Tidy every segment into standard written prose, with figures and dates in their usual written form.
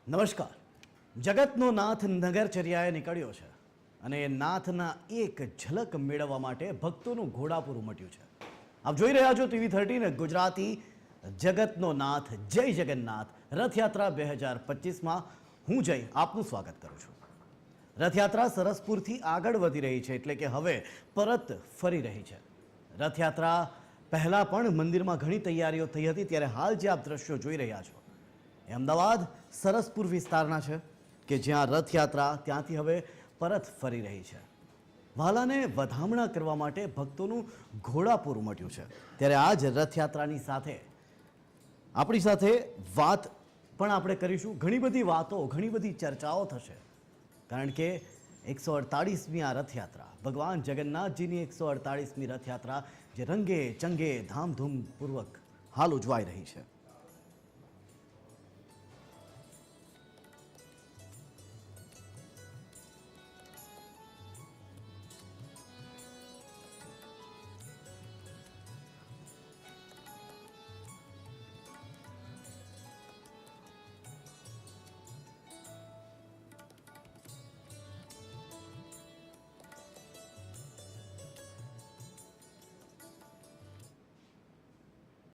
નમસ્કાર. જગતનો નાથ નગરચર્યાએ નીકળ્યો છે અને એ નાથના એક ઝલક મેળવવા માટે ભક્તોનું ઘોડાપુર ઉમટ્યું છે. આપ જોઈ રહ્યા છો TV13 ગુજરાતી જગતનો નાથ જય જગન્નાથ રથયાત્રા 2025માં હું જય આપનું સ્વાગત કરું છું. રથયાત્રા સરસપુરથી આગળ વધી રહી છે, એટલે કે હવે પરત ફરી રહી છે. રથયાત્રા પહેલાં પણ મંદિરમાં ઘણી તૈયારીઓ થઈ હતી, ત્યારે હાલ જે આપ દ્રશ્યો જોઈ રહ્યા છો એ અમદાવાદ સરસપુર વિસ્તારના છે કે જ્યાં રથયાત્રા ત્યાંથી હવે પરત ફરી રહી છે. વાલાને વધામણા કરવા માટે ભક્તોનું ઘોડાપુર ઉમટ્યું છે. ત્યારે આ જ રથયાત્રાની સાથે આપણી સાથે વાત પણ આપણે કરીશું. ઘણી બધી વાતો, ઘણી બધી ચર્ચાઓ થશે, કારણ કે 148મી આ રથયાત્રા, ભગવાન જગન્નાથજીની 148મી રથયાત્રા જે રંગે ચંગે ધામધૂમપૂર્વક હાલ ઉજવાઈ રહી છે.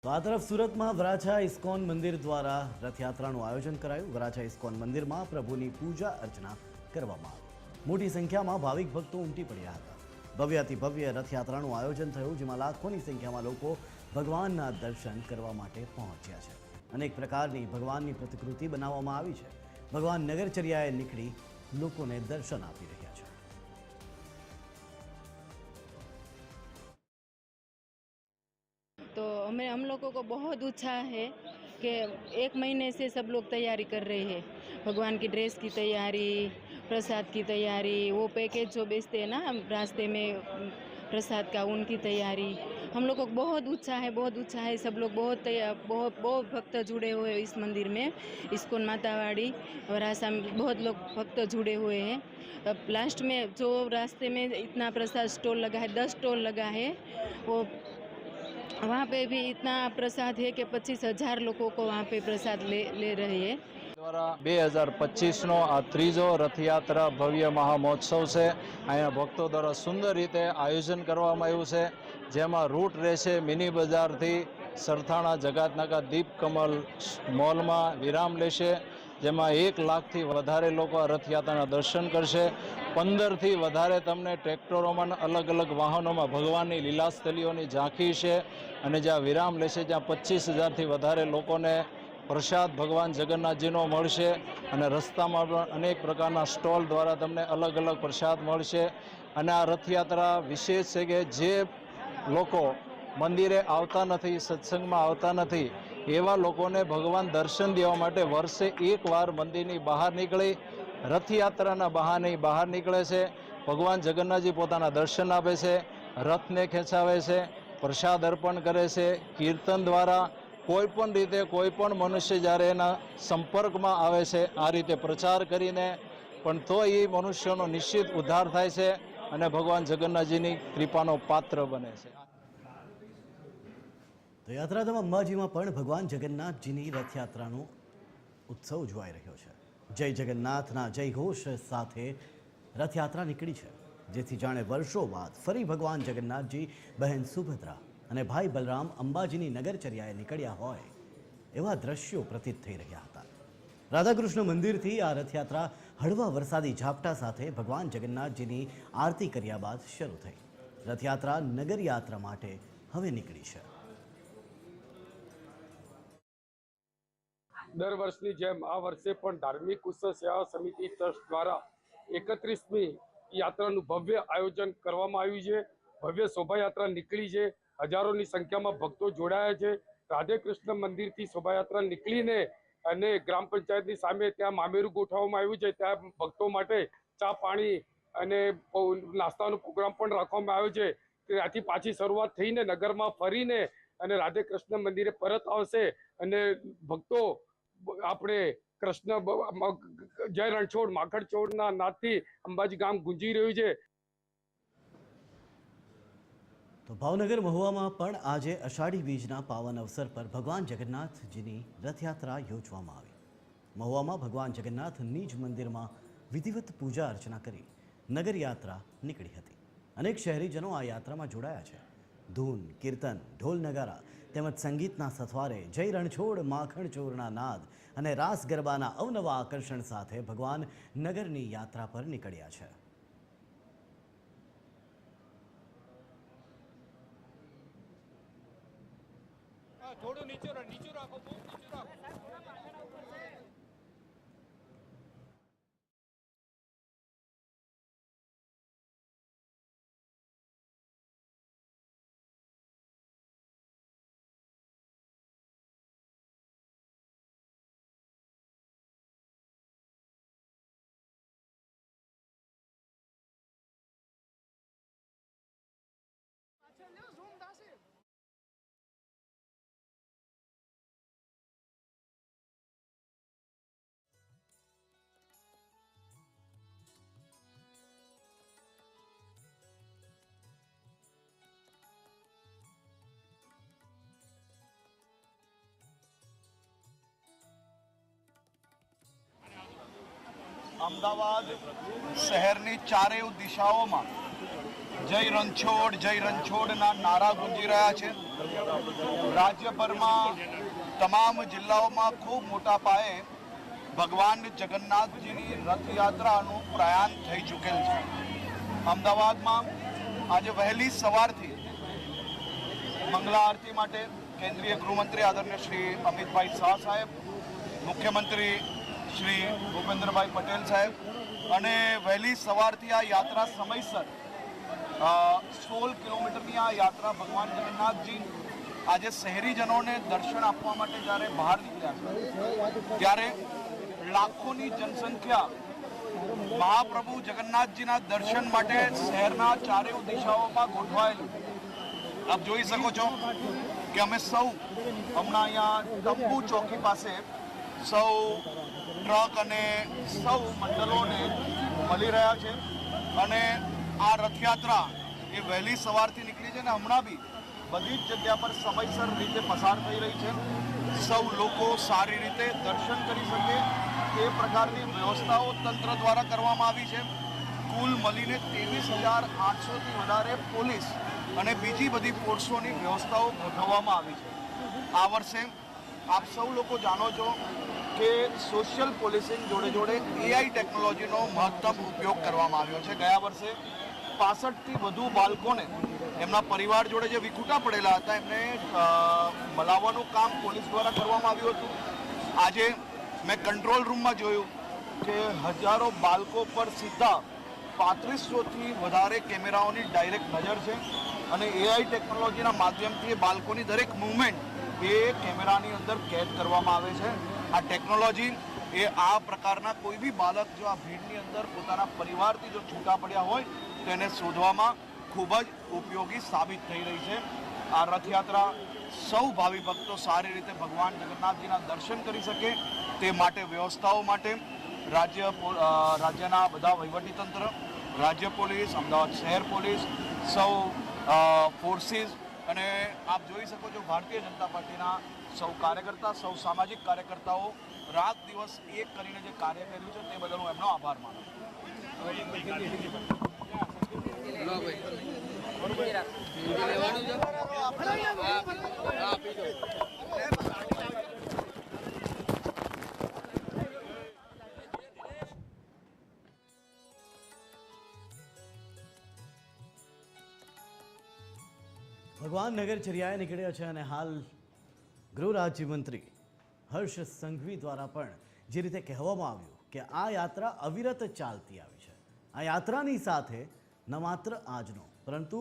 તો આ તરફ સુરતમાં વરાછા ઇસ્કોન મંદિર દ્વારા રથયાત્રાનું આયોજન કરાયું. વરાછા ઇસ્કોન મંદિરમાં પ્રભુની પૂજા અર્ચના કરવામાં આવી. મોટી સંખ્યામાં ભાવિક ભક્તો ઉમટી પડ્યા હતા. ભવ્યાતિ ભવ્ય રથયાત્રાનું આયોજન થયું, જેમાં લાખોની સંખ્યામાં લોકો ભગવાનના દર્શન કરવા માટે પહોંચ્યા છે. અનેક પ્રકારની ભગવાનની પ્રતિકૃતિ બનાવવામાં આવી છે. ભગવાન નગરચર્યાએ નીકળી લોકોને દર્શન આપી રહ્યા છે. तो हम लोगों को बहुत उत्साह है कि 1 महीने से सब लोग तैयारी कर रहे हैं. भगवान की ड्रेस की तैयारी, प्रसाद की तैयारी, वो पैकेज जो बेचते हैं ना रास्ते में प्रसाद का, उनकी तैयारी. हम लोग को बहुत उत्साह है. सब लोग बहुत भक्त जुड़े हुए हैं इस मंदिर में. इस्कॉन मातावाड़ी वरासा में बहुत लोग भक्त जुड़े हुए हैं. अब लास्ट में जो रास्ते में इतना प्रसाद स्टॉल लगा है, 10 स्टॉल लगा है, वो वहाँ पे भी इतना प्रसाद है कि 25,000 लोगों को वहाँ पे प्रसाद ले रहे हैं. દ્વારા 2025નો આ ત્રીજો રથયાત્રા ભવ્ય મહામહોત્સવ છે. અહીંયા ભક્તો દ્વારા સુંદર રીતે આયોજન કરવામાં આવ્યું છે, જેમાં રૂટ રહેશે મિની બજારથી સરથાણા, જગાતનાકા, દીપકમલ મોલમાં વિરામ લેશે, જેમાં 1 લાખથી વધારે લોકો આ રથયાત્રાના દર્શન કરશે. 15થી વધારે તમને ટ્રેક્ટરોમાં, અલગ અલગ વાહનોમાં ભગવાનની લીલાસ્થલીઓની ઝાંખી છે, અને જ્યાં વિરામ લેશે ત્યાં 25,000થી વધારે લોકોને પ્રસાદ ભગવાન જગન્નાથજીનો મળશે. અને રસ્તામાં પણ અનેક પ્રકારના સ્ટોલ દ્વારા તમને અલગ અલગ પ્રસાદ મળશે. અને આ રથયાત્રા વિશેષ છે કે જે લોકો મંદિરે આવતા નથી, સત્સંગમાં આવતા નથી, એવા લોકોને ભગવાન દર્શન દેવા માટે વર્ષે 1 વાર મંદિરની બહાર નીકળી રથયાત્રાના બહાને બહાર નીકળે છે. ભગવાન જગન્નાથજી પોતાના દર્શન આપે છે, રથને ખેંચાવે છે, પ્રસાદ અર્પણ કરે છે. કીર્તન દ્વારા કોઈ પણ રીતે કોઈ પણ મનુષ્ય જ્યારે એના સંપર્કમાં આવે છે, આ રીતે પ્રચાર કરીને પણ તો એ મનુષ્યનો નિશ્ચિત ઉદ્ધાર થાય છે અને ભગવાન જગન્નાથજીની કૃપાનો પાત્ર બને છે. તો યાત્રાધામ અંબાજીમાં પણ ભગવાન જગન્નાથજીની રથયાત્રાનો ઉત્સવ ઉજવાઈ રહ્યો છે. જય જગન્નાથના જય ઘોષ સાથે રથયાત્રા નીકળી છે, જેથી જાણે વર્ષો બાદ ફરી ભગવાન જગન્નાથજી, બહેન સુભદ્રા અને ભાઈ બલરામ અંબાજીની નગરચર્યાએ નીકળ્યા હોય એવા દ્રશ્યો પ્રતીત થઈ રહ્યા હતા. રાધાકૃષ્ણ મંદિરથી આ રથયાત્રા હળવા વરસાદી ઝાપટા સાથે ભગવાન જગન્નાથજીની આરતી કર્યા બાદ શરૂ થઈ. રથયાત્રા નગરયાત્રા માટે હવે નીકળી છે. દર વર્ષની જેમ આ વર્ષે પણ ધાર્મિક ઉત્સવ સેવા સમિતિ ટ્રસ્ટ દ્વારા 31મી યાત્રાનું ભવ્ય આયોજન કરવામાં આવ્યું છે. ભવ્ય શોભાયાત્રા નીકળી છે. હજારોની સંખ્યામાં ભક્તો જોડાયા છે. રાધે કૃષ્ણ મંદિરથી શોભાયાત્રા નીકળીને અને ગ્રામ પંચાયતની સામે ત્યાં મામેરું ગોઠવવામાં આવ્યું છે. ત્યાં ભક્તો માટે ચા પાણી અને નાસ્તાનો પ્રોગ્રામ પણ રાખવામાં આવ્યો છે. ત્યાંથી પાછી શરૂઆત થઈને નગરમાં ફરીને અને રાધે કૃષ્ણ મંદિરે પરત આવશે. અને ભક્તો આપણે કૃષ્ણ જય રણછોડ માખણચોડના નાદથી અંબાજી ગામ ગુંજી રહ્યું છે. તો ભાવનગર મહુવામાં પણ આજે અષાઢી બીજના પાવન અવસર પર ભગવાન જગન્નાથજીની રથયાત્રા યોજવામાં આવી. મહુવામાં ભગવાન જગન્નાથ નિજ મંદિરમાં વિધિવત પૂજા અર્ચના કરી નગર યાત્રા નીકળી હતી. અનેક શહેરીજનો આ યાત્રામાં જોડાયા છે. ધૂન, કીર્તન, ઢોલ નગારા તેમજ સંગીતના સથવારે જય રણછોડ માખણ ચોરના નાદ અને રાસ ગરબાના અવનવા આકર્ષણ સાથે ભગવાન નગરની યાત્રા પર નીકળ્યા છે. થોડું નીચું રાખો, બહુ નીચું રાખો. અમદાવાદ શહેરની ચારેય દિશાઓમાં જય રણછોડના નારા ગુંજી રહ્યા છે. રાજ્યભરમાં તમામ જિલ્લાઓમાં ખૂબ મોટા પાયે ભગવાન જગન્નાથજીની રથયાત્રાનું પ્રયાણ થઈ ચૂકેલ છે. અમદાવાદમાં આજે વહેલી સવારથી મંગલા આરતી માટે કેન્દ્રીય ગૃહમંત્રી આદરણીય શ્રી અમિતભાઈ શાહ સાહેબ, મુખ્યમંત્રી શ્રી ભૂપેન્દ્રભાઈ પટેલ સાહેબ અને વહેલી સવારથી આ યાત્રા સમયસર 16 કિલોમીટરની આ યાત્રા ભગવાન જગન્નાથજી આજે શહેરીજનોને દર્શન આપવા માટે જ્યારે બહાર નીકળ્યા છે ત્યારે લાખોની જનસંખ્યા મહાપ્રભુ જગન્નાથજીના દર્શન માટે શહેરના ચારેય દિશાઓમાં ગોઠવાયેલું. આપ જોઈ શકો છો કે અમે સૌ હમણાં અહીંયા તંબુ ચોકી પાસે સૌ ટ્રક અને સૌ મંડળોને મળી રહ્યા છે અને આ રથયાત્રા એ વહેલી સવારથી નીકળી છે અને હમણાં બી બધી જ જગ્યા પર સમયસર રીતે પસાર થઈ રહી છે. સૌ લોકો સારી રીતે દર્શન કરી શકે એ પ્રકારની વ્યવસ્થાઓ તંત્ર દ્વારા કરવામાં આવી છે. કુલ મળીને 23,800થી વધારે પોલીસ અને બીજી બધી ફોર્સોની વ્યવસ્થાઓ ગોઠવવામાં આવી છે. આ વર્ષે આપ સૌ લોકો જાણો છો કે સોશિયલ પોલીસિંગ જોડે એઆઈ ટેકનોલોજીનો મહત્તમ ઉપયોગ કરવામાં આવ્યો છે. ગયા વર્ષે 65થી વધુ બાળકોને એમના પરિવાર જોડે જે વિખૂટા પડેલા હતા એમને મલાવવાનું કામ પોલીસ દ્વારા કરવામાં આવ્યું હતું. આજે મેં કંટ્રોલ રૂમમાં જોયું કે હજારો બાળકો પર સીધા 3500થી વધારે કેમેરાઓની ડાયરેક્ટ નજર છે અને એઆઈ ટેકનોલોજીના માધ્યમથી એ બાળકોની દરેક મૂવમેન્ટ એ કેમેરાની અંદર કેદ કરવામાં આવે છે. આ ટેકનોલોજી એ આ પ્રકારના કોઈ બી બાળક જો આ ભીડની અંદર પોતાના પરિવારથી જો છૂટા પડ્યા હોય તેને શોધવામાં ખૂબ જ ઉપયોગી સાબિત થઈ રહી છે. આ રથયાત્રા સૌ ભાવિ ભક્તો સારી રીતે ભગવાન જગન્નાથજીના દર્શન કરી શકે તે માટે વ્યવસ્થાઓ માટે રાજ્યના બધા વહીવટીતંત્ર, રાજ્ય પોલીસ, અમદાવાદ શહેર પોલીસ, સૌ ફોર્સિસ અને આપ જોઈ શકો છો ભારતીય જનતા પાર્ટીના સૌ કાર્યકર્તા, સૌ સામાજિક કાર્યકર્તાઓ રાત દિવસ એક કરીને જે કાર્ય કર્યું છે તે બદલ હું એમનો આભાર માનું છું. ભગવાન નગરચર્યાએ નીકળ્યા છે અને હાલ ગૃહ રાજ્યમંત્રી હર્ષ સંઘવી દ્વારા પણ જે રીતે કહેવામાં આવ્યું કે આ યાત્રા અવિરત ચાલતી આવી છે. આ યાત્રાની સાથે ન માત્ર આજનો પરંતુ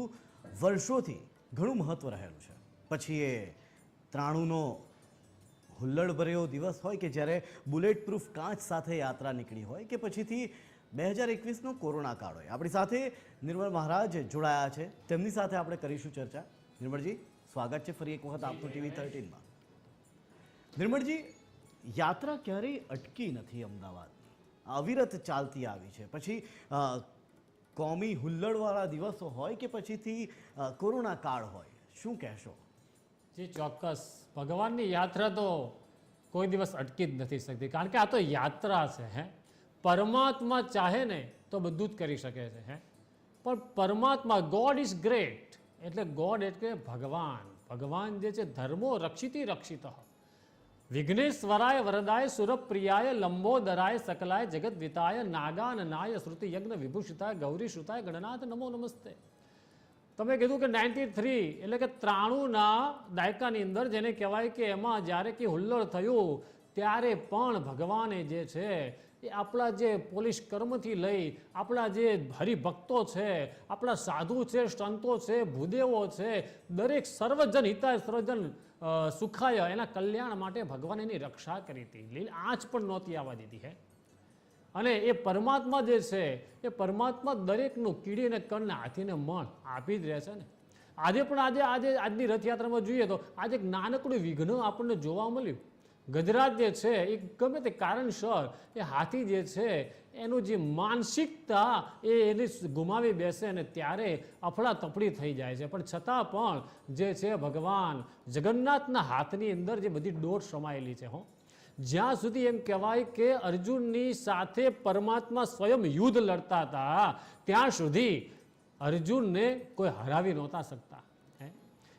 વર્ષોથી ઘણું મહત્ત્વ રહેલું છે. પછી એ 93નો હુલ્લડભર્યો દિવસ હોય કે જ્યારે બુલેટ પ્રૂફ કાચ સાથે યાત્રા નીકળી હોય કે પછીથી 2021નો કોરોના કાળ હોય. આપણી સાથે નિર્મળ મહારાજ જોડાયા છે, તેમની સાથે આપણે કરીશું ચર્ચા. નિર્મળજી, સ્વાગત છે ફરી એક વખત આપનું TV 13માં. નિર્મળજી, યાત્રા ક્યારેય અટકી નથી. અમદાવાદ અવિરત ચાલતી આવી છે. પછી કોમી હુલ્લડવાળા દિવસો હોય કે પછીથી કોરોના કાળ હોય, શું કહેશો? જી ચોક્કસ. ભગવાનની યાત્રા તો કોઈ દિવસ અટકી જ નથી શકતી, કારણ કે આ તો યાત્રા છે. હે, પરમાત્મા ચાહે ને તો બધું જ કરી શકે છે. હે, પણ પરમાત્મા, ગોડ ઇઝ ગ્રેટ, એટલે ગોડ એટલે ભગવાન. ભગવાન જે છે ધર્મો રક્ષિતી રક્ષિત, વિઘ્નેશ્વરાય વરદાય સુરપ્રિયાય લંબોદરાય સકલાય જગદવિતાય નાગાનનાય શ્રુતિ યજ્ઞ વિભૂષિતાય ગૌરી શ્રુતાય ગણનાથ નમો નમસ્તે. તમે કીધું કે 93 એટલે કે 93ના દાયકાની અંદર જેને કહેવાય કે એમાં જ્યારે કે હુલ્લડ થયું ત્યારે પણ ભગવાને જે છે એ આપણા જે પોલીસ કર્મથી લઈ આપણા જે હરિભક્તો છે, આપણા સાધુ છે, સંતો છે, ભૂદેવો છે, દરેક સર્વજન હિતાય સર્વજન સુખાય એના કલ્યાણ માટે ભગવાન એની રક્ષા કરી હતી. આંચ પણ નહોતી આવવા દીધી. હે, અને એ પરમાત્મા જે છે એ પરમાત્મા દરેકનું કીડીને કણને હાથીને મણ આપી જ રહે છે ને. આજે પણ આજની રથયાત્રામાં જોઈએ તો આજે એક નાનકડું વિઘ્ન આપણને જોવા મળ્યું. ગજરાજ જે છે એ ગમે તે કારણસર એ હાથી જે છે એનું જે માનસિકતા એને ગુમાવી બેસે અને ત્યારે અફડાતફડી થઈ જાય છે. પણ છતાં પણ જે છે ભગવાન જગન્નાથના હાથની અંદર જે બધી દોટ સમાયેલી છે. જ્યાં સુધી એમ કહેવાય કે અર્જુનની સાથે પરમાત્મા સ્વયં યુદ્ધ લડતા હતા ત્યાં સુધી અર્જુનને કોઈ હરાવી નહોતા શકતા.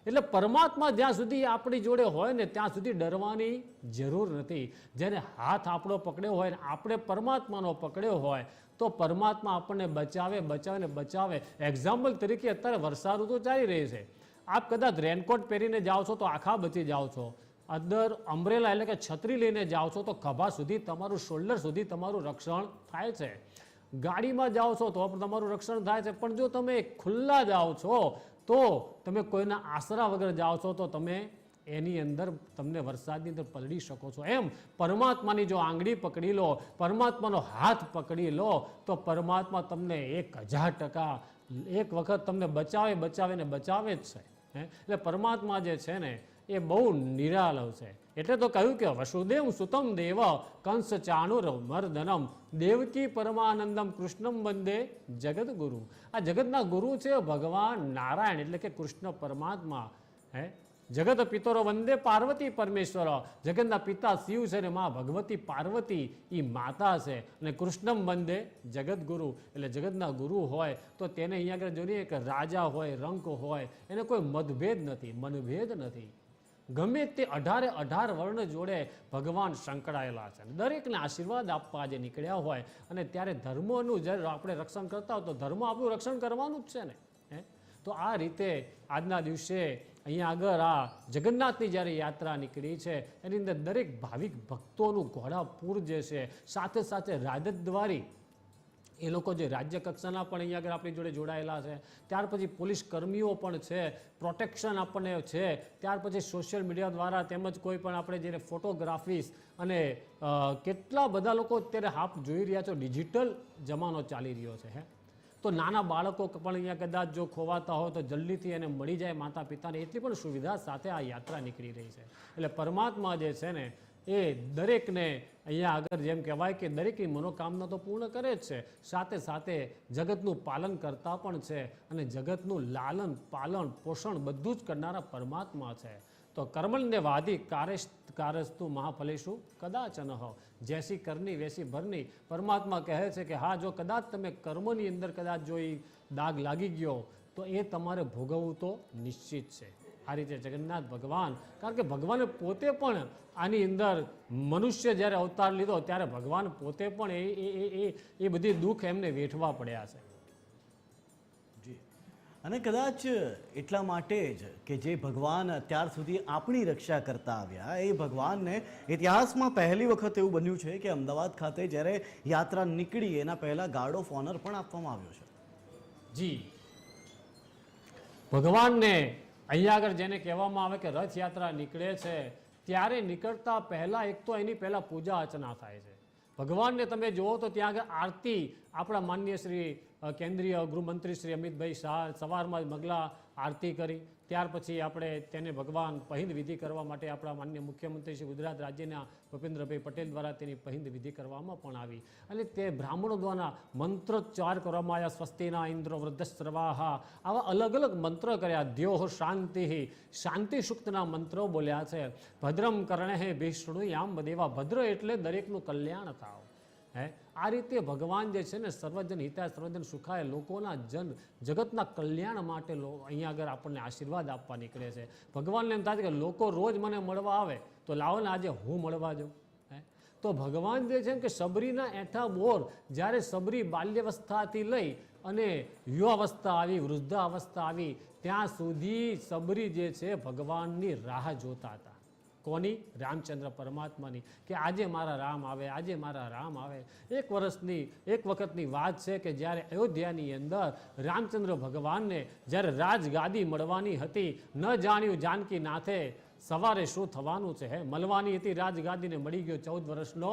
એટલે પરમાત્મા જ્યાં સુધી આપણી જોડે હોય ને ત્યાં સુધી ડરવાની જરૂર નથી. જેને હાથ આપણો પકડ્યો હોય ને આપણે પરમાત્માનો પકડ્યો હોય તો પરમાત્મા આપણને બચાવે. એક્ઝામ્પલ તરીકે અત્યારે વર્ષા ઋતુ ચાલી રહી છે. આપ કદાચ રેનકોટ પહેરીને જાઓ છો તો આખા બચી જાઓ છો. અંદર અમ્બ્રેલા એટલે કે છત્રી લઈને જાઓ છો તો ખભા સુધી તમારું શોલ્ડર સુધી તમારું રક્ષણ થાય છે. ગાડીમાં જાઓ છો તો પણ તમારું રક્ષણ થાય છે. પણ જો તમે ખુલ્લા જાઓ છો તો તમે કોઈના આશરા વગર જાઓ છો તો તમે એની અંદર તમને વરસાદની અંદર પલળી શકો છો. એમ પરમાત્માની જો આંગળી પકડી લો, પરમાત્માનો હાથ પકડી લો તો પરમાત્મા તમને 1000% એક વખત તમને બચાવે જ છે. એટલે પરમાત્મા જે છે ને એ બહુ નિરાલવ છે. એટલે તો કહ્યું કે વસુદેવ સુતમ દેવ કંસ ચાણુર મર્દનમ દેવકી પરમાનંદમ કૃષ્ણમ વંદે જગદગુરુ. આ જગતના ગુરુ છે ભગવાન નારાયણ એટલે કે કૃષ્ણ પરમાત્મા. જગત પિતરો વંદે પાર્વતી પરમેશ્વર. જગતના પિતા શિવ છે ને મા ભગવતી પાર્વતી એ માતા છે. અને કૃષ્ણમ વંદે જગદગુરુ એટલે જગતના ગુરુ હોય તો તેને અહીંયા આગળ જોઈએ કે રાજા હોય, રંક હોય, એને કોઈ મનભેદ નથી. ગમે તે 18 વર્ણ જોડે ભગવાન સંકળાયેલા છે. દરેકને આશીર્વાદ આપવા જે નીકળ્યા હોય અને ત્યારે ધર્મોનું જ્યારે આપણે રક્ષણ કરતા હોય તો ધર્મ આપણું રક્ષણ કરવાનું જ છે ને. તો આ રીતે આજના દિવસે અહીંયા આગળ આ જગન્નાથની જ્યારે યાત્રા નીકળી છે એની અંદર દરેક ભાવિક ભક્તોનું ઘોડાપૂર જે છે, સાથે સાથે રાજદ્વારી એ લોકો જે રાજ્ય કક્ષાના પણ અહીંયા આગળ આપણી જોડે જોડાયેલા છે. ત્યાર પછી પોલીસ કર્મીઓ પણ છે, પ્રોટેક્શન આપણને છે. ત્યાર પછી સોશિયલ મીડિયા દ્વારા તેમજ કોઈ પણ આપણે જેને ફોટોગ્રાફીસ અને કેટલા બધા લોકો અત્યારે આપ જોઈ રહ્યા છો ડિજિટલ જમાનો ચાલી રહ્યો છે. તો નાના બાળકો પણ અહીંયા કદાચ જો ખોવાતા હોય તો જલ્દીથી એને મળી જાય માતા પિતાને એટલી પણ સુવિધા સાથે આ યાત્રા નીકળી રહી છે. એટલે પરમાત્મા જે છે ને એ દરેકને અહીંયા આગળ જેમ કહેવાય કે દરેકની મનોકામના તો પૂર્ણ કરે જ છે, સાથે સાથે જગતનું પાલન કરતા પણ છે અને જગતનું લાલન પાલન પોષણ બધું જ કરનારા પરમાત્મા છે. તો કર્મણ્ય વાદી કારસ્તુ મહાફલેશુ કદાચન જૈસી કરની વૈસી ભરની. પરમાત્મા કહે છે કે હા, જો કદાચ તમે કર્મની અંદર કદાચ જો એ દાગ લાગી ગયો તો એ તમારે ભોગવવું તો નિશ્ચિત છે. આ રીતે જગન્નાથ ભગવાન, કારણ કે ભગવાને પોતે પણ આની અંદર મનુષ્ય જ્યારે અવતાર લીધો ત્યારે ભગવાન પોતે પણ એ બધી દુઃખ એમને વેઠવા પડ્યા છે. જી, અને કદાચ એટલા માટે જ કે જે ભગવાન અત્યાર સુધી આપણી રક્ષા કરતા આવ્યા એ ભગવાનને ઇતિહાસમાં પહેલી વખત એવું બન્યું છે કે અમદાવાદ ખાતે જ્યારે યાત્રા નીકળી એના પહેલાં ગાર્ડ ઓફ ઓનર પણ આપવામાં આવ્યો છે. જી, ભગવાનને અહીંયા આગળ જેને કહેવામાં આવે કે રથયાત્રા નીકળે છે ત્યારે નીકળતા પહેલાં એક તો એની પહેલાં પૂજા અર્ચના થાય છે. ભગવાનને તમે જુઓ તો ત્યાં આગળ આરતી આપણા માનનીય શ્રી કેન્દ્રીય ગૃહમંત્રી શ્રી અમિતભાઈ શાહ સવારમાં જ મંગલા આરતી કરી, ત્યાર પછી આપણે તેને ભગવાન પહિંદ વિધિ કરવા માટે આપણા માનનીય મુખ્યમંત્રી શ્રી ગુજરાત રાજ્યના ભૂપેન્દ્રભાઈ પટેલ દ્વારા તેની પહિંદ વિધિ કરવામાં પણ આવી અને તે બ્રાહ્મણો દ્વારા મંત્રોચ્ચાર કરવામાં આવ્યા. સ્વસ્તિના ઇન્દ્રો વૃદ્ધસ્રવાહા, આવા અલગ અલગ મંત્ર કર્યા. દ્યોહ શાંતિ, શાંતિ સૂક્તના મંત્રો બોલ્યા છે. ભદ્રમ કર્ણેઃ ભીષ્ણુયામ દેવા, ભદ્ર એટલે દરેકનું કલ્યાણ થાવ. આ રીતે ભગવાન જે છે ને સર્વજન હિતાય સર્વજન સુખાય, લોકોના જગતના કલ્યાણ માટે અહીંયા આગળ આપણને આશીર્વાદ આપવા નીકળે છે. ભગવાનને એમ થાય છે કે લોકો રોજ મને મળવા આવે તો લાવો ને આજે હું મળવા જાઉં. તો ભગવાન જે છે કે સબરીના એઠા બોર, જ્યારે સબરી બાલ્યાવસ્થાથી લઈ અને યુવાવસ્થા આવી, વૃદ્ધાવસ્થા આવી, ત્યાં સુધી સબરી જે છે ભગવાનની રાહ જોતા હતા. કોની? રામચંદ્ર પરમાત્માની, કે આજે મારા રામ આવે, આજે મારા રામ આવે. એક વખતની વાત છે કે જ્યારે અયોધ્યાની અંદર રામચંદ્ર ભગવાનને જ્યારે રાજગાદી મળવાની હતી, ન જાણ્યું જાનકી નાથે સવારે શું થવાનું છે. મળવાની હતી રાજગાદીને, મળી ગયો 14 વર્ષનો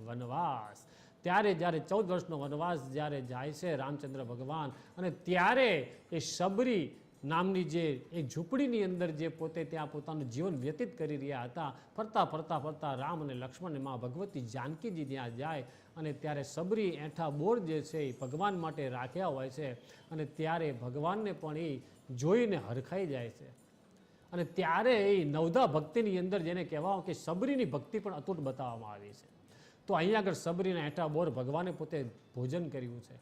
વનવાસ. ત્યારે જ્યારે 14 વર્ષનો વનવાસ જ્યારે જાય છે રામચંદ્ર ભગવાન, અને ત્યારે એ સબરી નામની જે એક ઝૂંપડીની અંદર જે પોતે ત્યાં પોતાનું જીવન વ્યતીત કરી રહ્યા હતા, ફરતા ફરતા ફરતા રામ અને લક્ષ્મણ મા ભગવતી જાનકીજી ત્યાં જાય અને ત્યારે સબરી એઠા બોર જે છે એ ભગવાન માટે રાખ્યા હોય છે અને ત્યારે ભગવાનને પણ એ જોઈને હરખાઈ જાય છે. અને ત્યારે એ નવધા ભક્તિની અંદર જેને કહેવાય કે સબરીની ભક્તિ પણ અતૂટ બતાવવામાં આવી છે. તો અહીંયા આગળ સબરીના એઠા બોર ભગવાને પોતે ભોજન કર્યું છે.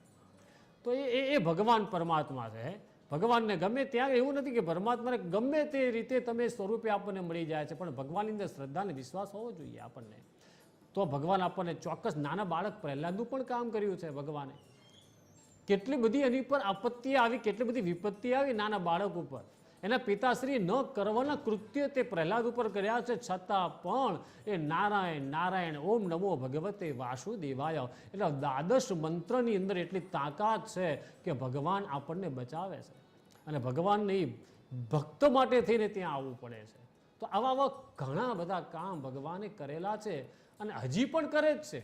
તો એ ભગવાન પરમાત્મા છે. ભગવાનને ગમે ત્યાં એવું નથી કે પરમાત્માને ગમે તે રીતે તમે સ્વરૂપે આપણને મળી જાય છે, પણ ભગવાનની અંદર શ્રદ્ધા અને વિશ્વાસ હોવો જોઈએ આપણને. તો ભગવાન આપણને ચોક્કસ, નાના બાળક પ્રહલાદનું પણ કામ કર્યું છે ભગવાને. કેટલી બધી એની પર આપત્તિ આવી, કેટલી બધી વિપત્તિ આવી નાના બાળક ઉપર. એના પિતાશ્રી ન કરવાના કૃત્ય તે પ્રહલાદ ઉપર કર્યા છે, છતાં પણ એ નારાયણ નારાયણ ઓમ નમો ભગવતે વાસુદેવાય, એટલે દ્વાદશ મંત્રની અંદર એટલી તાકાત છે કે ભગવાન આપણને બચાવે છે. અને ભગવાનને ભક્ત માટે થઈને ત્યાં આવવું પડે છે. તો આવા ઘણા બધા કામ ભગવાને કરેલા છે અને હજી પણ કરે જ છે.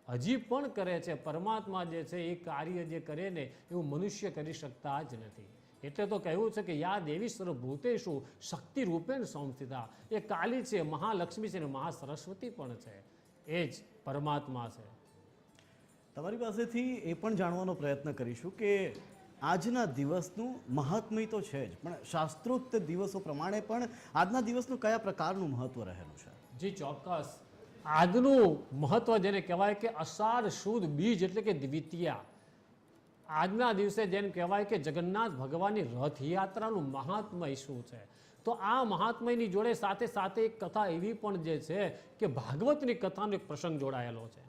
હજી પણ કરે છે. પરમાત્મા જે છે એ કાર્ય જે કરે ને એવું મનુષ્ય કરી શકતા જ નથી. એટલે તો કહેવું છે કે યા દેવી સર્વભૂતેષુ શક્તિ રૂપેણ સંસ્થિતા. એ કાલી છે, મહાલક્ષ્મી છે અને મહાસરસ્વતી પણ છે. એ જ પરમાત્મા છે. તમારી પાસેથી એ પણ જાણવાનો પ્રયત્ન કરીશું કે આજના દિવસનું મહાત્મ્ય તો છે જ, પણ શાસ્ત્રોક્ત દિવસો પ્રમાણે પણ આજના દિવસનું કયા પ્રકારનું મહત્વ રહેલું છે? જી ચોક્કસ. આજનું મહત્વ જેને કહેવાય કે અષાઢ સુદ બીજ એટલે કે દ્વિતીયા, આજના દિવસે જેમ કહેવાય કે જગન્નાથ ભગવાનની રથયાત્રાનું મહાત્મય શું છે. તો આ મહાત્મયની જોડે સાથે સાથે એક કથા એવી પણ જે છે કે ભાગવતની કથાનો એક પ્રસંગ જોડાયેલો છે.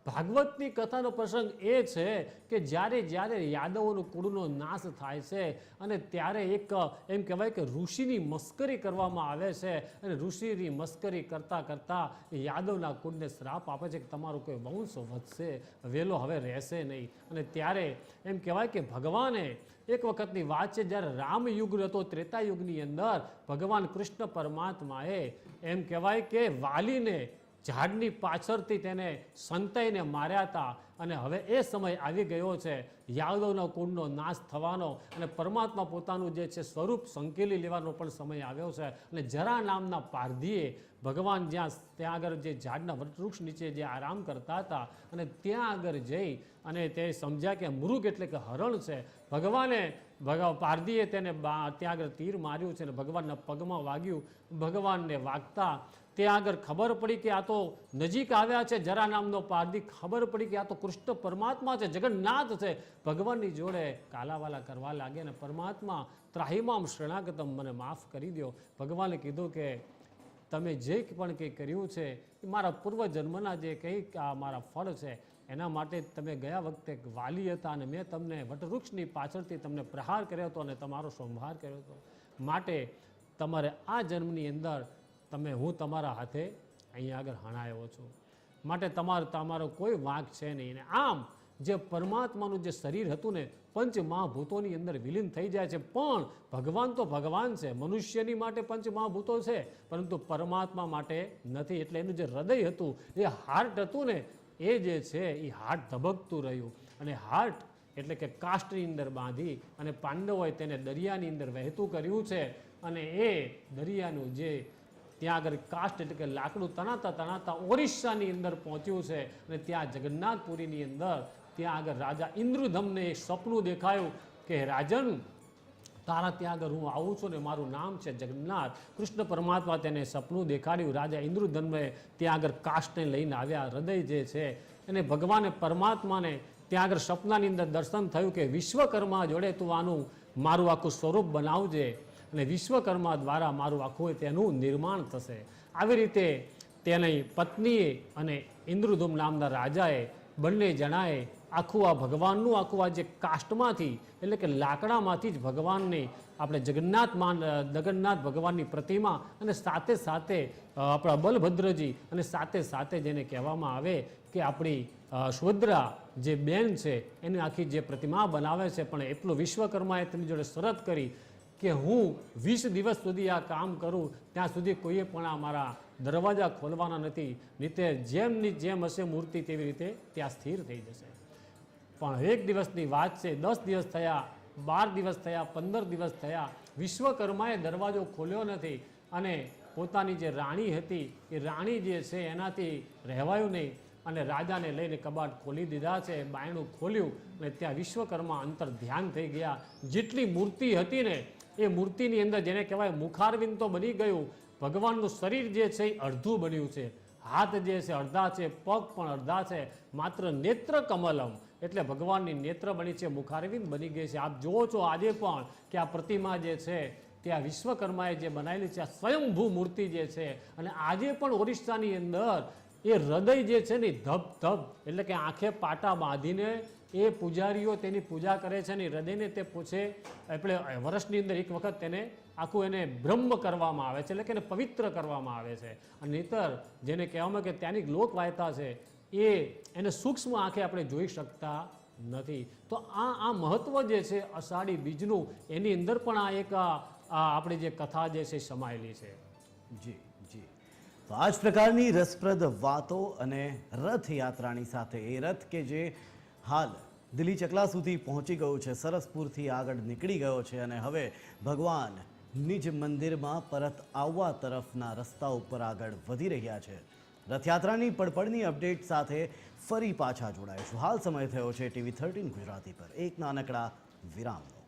ભાગવતની કથાનો પ્રસંગ એ છે કે જ્યારે યાદવોનો કુળનો નાશ થાય છે અને ત્યારે એક એમ કહેવાય કે ઋષિની મસ્કરી કરવામાં આવે છે અને ઋષિની મસ્કરી કરતાં કરતાં યાદવના કુળને શ્રાપ આપે છે કે તમારો કોઈ વંશ વધશે, વેલો હવે રહેશે નહીં. અને ત્યારે એમ કહેવાય કે ભગવાને એક વખતની વાત છે, જ્યારે રામયુગ હતો, ત્રેતાયુગની અંદર ભગવાન કૃષ્ણ પરમાત્માએ એમ કહેવાય કે વાલીને ઝાડની પાછળથી તેને સંતાઈને માર્યા હતા. અને હવે એ સમય આવી ગયો છે યાદવના કુળનો નાશ થવાનો અને પરમાત્મા પોતાનું જે છે સ્વરૂપ સંકેલી લેવાનો પણ સમય આવ્યો છે. અને જરા નામના પારધીએ ભગવાન ત્યાં આગળ જે ઝાડના વૃક્ષ નીચે જે આરામ કરતા હતા અને ત્યાં આગળ જઈ અને તે સમજ્યા કે મૃગ એટલે કે હરણ છે. ભગવાને પારધીએ તેને ત્યાં આગળ તીર માર્યું છે અને ભગવાનના પગમાં વાગ્યું. ભગવાનને વાગતા ત્યાં આગળ ખબર પડી કે આ તો નજીક આવ્યા છે જરા નામનો પારધી, ખબર પડી કે આ તો કૃષ્ણ પરમાત્મા છે, જગન્નાથ છે. ભગવાનની જોડે કાલાવાલા કરવા લાગે અને પરમાત્મા ત્રાહિમામ શરણાગતમ, મને માફ કરી દો. ભગવાને કીધું કે તમે જે પણ કંઈ કર્યું છે એ મારા પૂર્વજન્મના જે કંઈક આ મારા ફળ છે એના માટે તમે ગયા વખતે વાલી હતા અને મેં તમને વટવૃક્ષની પાછળથી તમને પ્રહાર કર્યો હતો અને તમારો સંહાર કર્યો હતો. માટે તમારે આ જન્મની અંદર હું તમારા હાથે અહીંયા આગળ હણાયો છું. માટે તમારો કોઈ વાંક છે નહીં. ને આમ જે પરમાત્માનું જે શરીર હતું ને પંચ મહાભૂતોની અંદર વિલીન થઈ જાય છે. પણ ભગવાન તો ભગવાન છે, મનુષ્યની માટે પંચ મહાભૂતો છે પરંતુ પરમાત્મા માટે નથી. એટલે એનું જે હૃદય હતું, એ હાર્ટ હતું ને, એ જે છે એ હાર્ટ ધબકતું રહ્યું અને હાર્ટ એટલે કે કાષ્ટની અંદર બાંધી અને પાંડવોએ તેને દરિયાની અંદર વહેતું કર્યું છે અને એ દરિયાનું જે ત્યાં આગળ કાષ્ટ એટલે કે લાકડું તણાતા તણાતા ઓરિસ્સાની અંદર પહોંચ્યું છે અને ત્યાં જગન્નાથપુરીની અંદર ત્યાં આગળ રાજા ઇન્દ્રધમને એક સપનું દેખાયું કે રાજન તારા ત્યાં આગળ હું આવું છું ને મારું નામ છે જગન્નાથ. કૃષ્ણ પરમાત્મા તેને સપનું દેખાડ્યું. રાજા ઇન્દ્રધમને ત્યાં આગળ કાષ્ટને લઈને આવ્યા. હૃદય જે છે એને ભગવાને પરમાત્માને ત્યાં આગળ સપનાની અંદર દર્શન થયું કે વિશ્વકર્મા જોડે તું આનું મારું આખું સ્વરૂપ બનાવજે અને વિશ્વકર્મા દ્વારા મારું આખું તેનું નિર્માણ થશે. આવી રીતે તેની પત્નીએ અને ઇન્દ્રધૂમ નામના રાજાએ બંને જણાએ આખું આ ભગવાનનું આખું આ જે કાષ્ટમાંથી એટલે કે લાકડામાંથી જ ભગવાનની આપણે જગન્નાથ ભગવાનની પ્રતિમા અને સાથે સાથે આપણા બલભદ્રજી અને સાથે સાથે જેને કહેવામાં આવે કે આપણી સુભદ્રા જે બેન છે એને આખી જે પ્રતિમા બનાવે છે. પણ એટલું વિશ્વકર્માએ તેની જોડે શરત કરી કે હું 20 દિવસ સુધી આ કામ કરું ત્યાં સુધી કોઈએ પણ આ મારા દરવાજા ખોલવાના નથી, રીતે જેમની જેમ હશે મૂર્તિ તેવી રીતે ત્યાં સ્થિર થઈ જશે. પણ એક દિવસની વાત છે, 10 દિવસ થયા, 12 દિવસ થયા, 15 દિવસ થયા, વિશ્વકર્માએ દરવાજો ખોલ્યો નથી અને પોતાની જે રાણી હતી એ રાણી જે છે એનાથી રહેવાયું નહીં અને રાજાને લઈને કબાટ ખોલી દીધા છે. બાયણું ખોલ્યું અને ત્યાં વિશ્વકર્મા અંતર ધ્યાન થઈ ગયા. જેટલી મૂર્તિ હતી ને એ મૂર્તિની અંદર જેને કહેવાય મુખારવિંદ તો બની ગયું, ભગવાનનું શરીર જે છે એ અડધું બન્યું છે, હાથ જે છે અડધા છે, પગ પણ અડધા છે, માત્ર નેત્ર કમલમ એટલે ભગવાનની નેત્ર બની છે, મુખારવિંદ બની ગઈ છે. આપ જુઓ છો આજે પણ કે આ પ્રતિમા જે છે ત્યાં વિશ્વકર્માએ જે બનાવેલી છે આ સ્વયંભૂ મૂર્તિ જે છે અને આજે પણ ઓરિસ્સાની અંદર એ હૃદય જે છે ને ધબ ધબ એટલે કે આંખે પાટા બાંધીને એ પૂજારીઓ તેની પૂજા કરે છે અને હૃદયને તે પૂછે એટલે વર્ષની અંદર એક વખત તેને આખું એને બ્રહ્મ કરવામાં આવે છે એટલે કે એને પવિત્ર કરવામાં આવે છે. અને નહીતર જેને કહેવામાં કે ત્યાંની લોકવાયતા છે એને સૂક્ષ્મ આંખે આપણે જોઈ શકતા નથી. તો આ મહત્વ જે છે અષાઢી બીજનું એની અંદર પણ આ એક આપણી જે કથા જે છે સમાયેલી છે. જી જી, તો આ જ પ્રકારની રસપ્રદ વાતો અને રથયાત્રાની સાથે એ રથ કે જે હાલ દિલ્હી ચકલા સુધી પહોંચી ગયો છે, સરસપુરથી આગળ નીકળી ગયો છે અને હવે ભગવાન નિજ મંદિરમાં પરત આવવા તરફના રસ્તા ઉપર આગળ વધી રહ્યા છે. રથયાત્રાની પડપડની અપડેટ સાથે ફરી પાછા જોડાઈશું. હાલ સમય થયો છે TV13 ગુજરાતી પર એક નાનકડા વિરામનો.